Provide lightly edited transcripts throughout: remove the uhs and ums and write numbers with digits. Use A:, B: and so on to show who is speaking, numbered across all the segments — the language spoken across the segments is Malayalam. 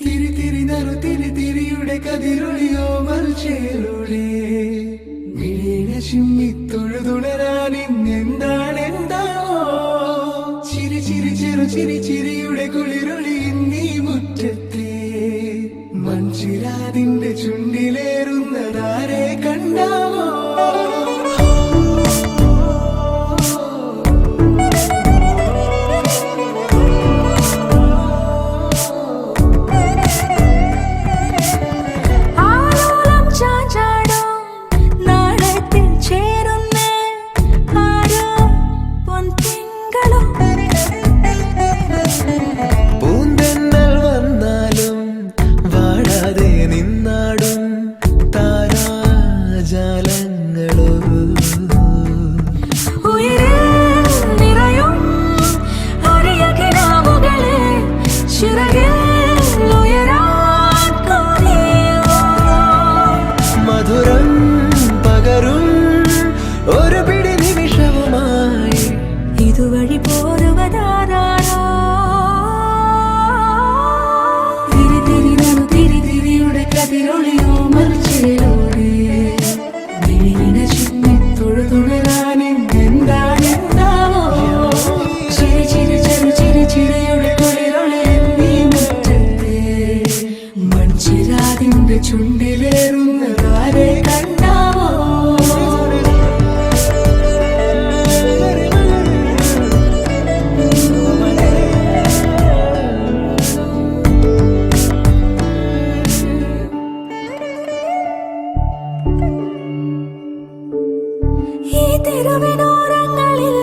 A: തിരി തിരി നറു തിരി തിരിയുടെ കതിരൊളിയോ മൽച്ചേലൂടെ മിഴിനെ ചിമ്മി തൊഴുതുണരാൻ ഇന്നെന്താണെന്താവോ ചിരി ചിരി ചെറു ചിരി ചിരിയുടെ കുളിരൊളി നീ മുറ്റത്തെ മൺചിരാതിന്റെ ചുണ്ടിലേറുന്നതാരെ കണ്ടാവോ മധുരം പകരും ഒരു പിടി നിമിഷവുമായി
B: ഇതുവഴി പോരുവതാരോ തിരി തിരി നറു തിരി തിരിയുടെ കതിരൊളിയോ മൽച്ചേലൂടെ മിഴിനെ ചിമ്മി തൊഴുതുണരാൻ എന്താണെന്താവോ ചിരി ചിരി ചെറു ചിരി ചിരിയുടെ കുളിരൊളി നീ മുറ്റത്തെ മൺചിരാതിന്റെ ചുണ്ടിലേറുന്നതാരെ കണ്ടാവോ ഈ തെരുവിനോരങ്ങളിൽ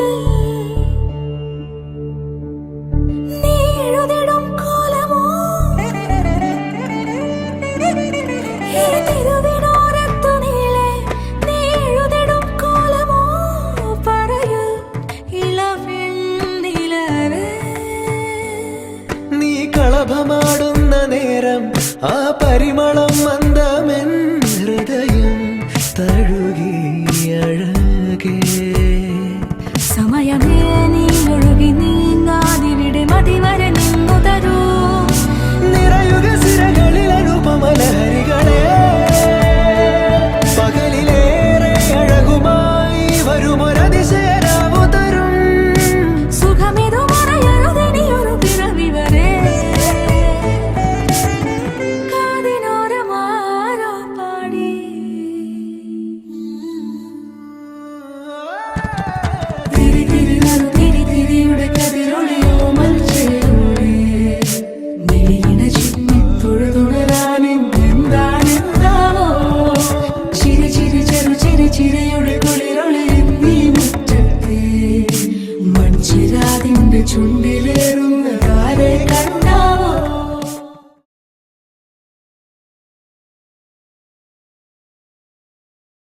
B: നീ എഴുതിടും കോലമോ ഈ തെരുവിനോരത്തു നീളെ നീ എഴുതിടും കോലമോ പറയൂ ഇളവെണ്ണിലവേ
A: നീ കളഭമാടുന്ന നേരം ആ പരിമളം